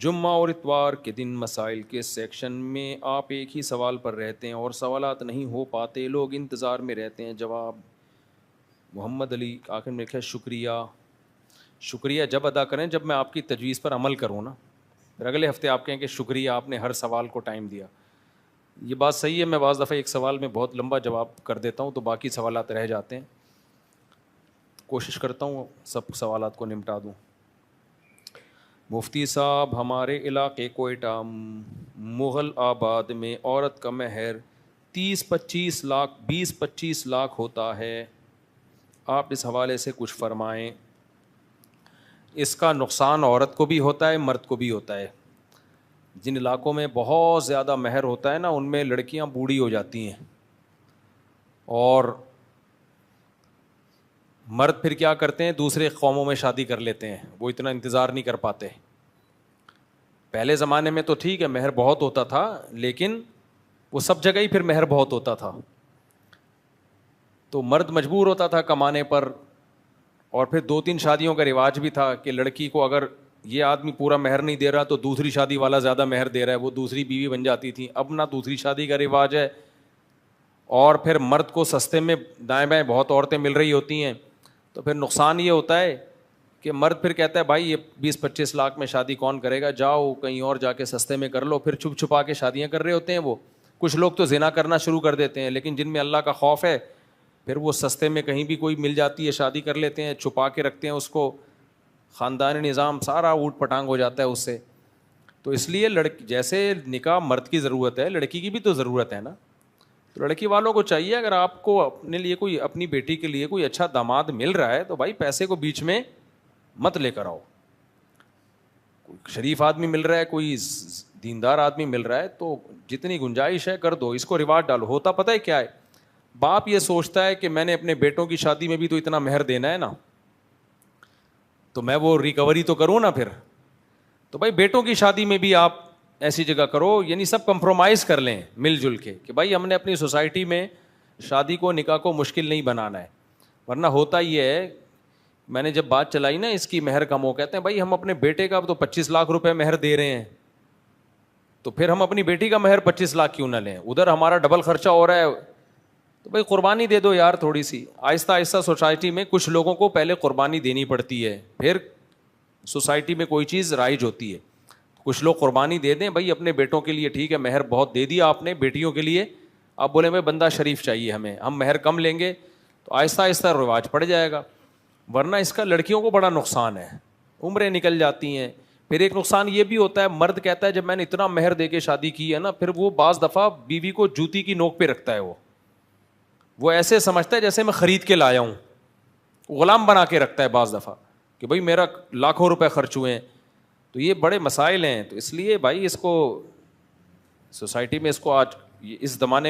جمعہ اور اتوار کے دن مسائل کے سیکشن میں آپ ایک ہی سوال پر رہتے ہیں اور سوالات نہیں ہو پاتے، لوگ انتظار میں رہتے ہیں۔ جواب: محمد علی آخر میں لکھا ہے شکریہ جب ادا کریں جب میں آپ کی تجویز پر عمل کروں نا، پھر اگلے ہفتے آپ کہیں کہ شکریہ آپ نے ہر سوال کو ٹائم دیا۔ یہ بات صحیح ہے، میں بعض دفعہ ایک سوال میں بہت لمبا جواب کر دیتا ہوں تو باقی سوالات رہ جاتے ہیں، کوشش کرتا ہوں سب سوالات کو نمٹا دوں۔ مفتی صاحب، ہمارے علاقے کوئٹہ مغل آباد میں عورت کا مہر 30-25 لاکھ 20-25 لاکھ ہوتا ہے، آپ اس حوالے سے کچھ فرمائیں۔ اس کا نقصان عورت کو بھی ہوتا ہے، مرد کو بھی ہوتا ہے۔ جن علاقوں میں بہت زیادہ مہر ہوتا ہے نا، ان میں لڑکیاں بوڑھی ہو جاتی ہیں اور مرد پھر کیا کرتے ہیں، دوسرے قوموں میں شادی کر لیتے ہیں، وہ اتنا انتظار نہیں کر پاتے۔ پہلے زمانے میں تو ٹھیک ہے مہر بہت ہوتا تھا، لیکن وہ سب جگہ ہی پھر مہر بہت ہوتا تھا، تو مرد مجبور ہوتا تھا کمانے پر، اور پھر 2-3 شادیوں کا رواج بھی تھا کہ لڑکی کو اگر یہ آدمی پورا مہر نہیں دے رہا تو دوسری شادی والا زیادہ مہر دے رہا ہے، وہ دوسری بیوی بن جاتی تھی۔ اب نہ دوسری شادی کا رواج ہے، اور پھر مرد کو سستے میں دائیں بائیں بہت عورتیں مل رہی ہوتی ہیں، تو پھر نقصان یہ ہوتا ہے کہ مرد پھر کہتا ہے بھائی یہ 20-25 لاکھ میں شادی کون کرے گا، جاؤ کہیں اور جا کے سستے میں کر لو۔ پھر چھپ چھپا کے شادیاں کر رہے ہوتے ہیں وہ۔ کچھ لوگ تو زنا کرنا شروع کر دیتے ہیں، لیکن جن میں اللہ کا خوف ہے پھر وہ سستے میں کہیں بھی کوئی مل جاتی ہے شادی کر لیتے ہیں، چھپا کے رکھتے ہیں اس کو، خاندانی نظام سارا اوٹ پٹانگ ہو جاتا ہے اس سے۔ تو اس لیے جیسے نکاح مرد کی ضرورت ہے، لڑکی کی بھی تو ضرورت ہے نا۔ تو لڑکی والوں کو چاہیے اگر آپ کو اپنے لیے کوئی، اپنی بیٹی کے لیے کوئی اچھا داماد مل رہا ہے تو بھائی پیسے کو بیچ میں مت لے کر آؤ۔ کوئی شریف آدمی مل رہا ہے، کوئی دیندار آدمی مل رہا ہے تو جتنی گنجائش ہے کر دو، اس کو رواج ڈالو۔ ہوتا پتہ ہے کیا ہے، باپ یہ سوچتا ہے کہ میں نے اپنے بیٹوں کی شادی میں بھی تو اتنا مہر دینا ہے نا، تو میں وہ ریکوری تو کروں نا پھر۔ تو بھائی بیٹوں کی شادی میں بھی آپ ایسی جگہ کرو، یعنی سب کمپرومائز کر لیں مل جل کے، کہ بھائی ہم نے اپنی سوسائٹی میں شادی کو، نکاح کو مشکل نہیں بنانا ہے۔ ورنہ ہوتا یہ ہے، میں نے جب بات چلائی نا اس کی مہر کم ہو، کہتے ہیں بھائی ہم اپنے بیٹے کا تو 25 لاکھ روپے مہر دے رہے ہیں، تو پھر ہم اپنی بیٹی کا مہر 25 لاکھ کیوں نہ لیں، ادھر ہمارا ڈبل خرچہ ہو رہا ہے۔ تو بھائی قربانی دے دو یار تھوڑی سی۔ آہستہ آہستہ سوسائٹی میں کچھ لوگوں کو پہلے قربانی دینی پڑتی ہے، پھر سوسائٹی میں کوئی چیز رائج ہوتی ہے۔ کچھ لوگ قربانی دے دیں بھائی اپنے بیٹوں کے لیے، ٹھیک ہے مہر بہت دے دیا آپ نے، بیٹیوں کے لیے آپ بولیں بھائی بندہ شریف چاہیے ہمیں، ہم مہر کم لیں گے، تو آہستہ آہستہ رواج پڑ جائے گا۔ ورنہ اس کا لڑکیوں کو بڑا نقصان ہے، عمریں نکل جاتی ہیں۔ پھر ایک نقصان یہ بھی ہوتا ہے، مرد کہتا ہے جب میں نے اتنا مہر دے کے شادی کی ہے نا، پھر وہ بعض دفعہ بیوی کو جوتی کی نوک پہ رکھتا ہے، وہ ایسے سمجھتا ہے جیسے میں خرید کے لایا ہوں، غلام بنا کے رکھتا ہے بعض دفعہ کہ بھائی میرا لاکھوں روپے خرچ ہوئے ہیں۔ تو یہ بڑے مسائل ہیں، تو اس لیے بھائی اس کو سوسائٹی میں، اس کو آج اس زمانے میں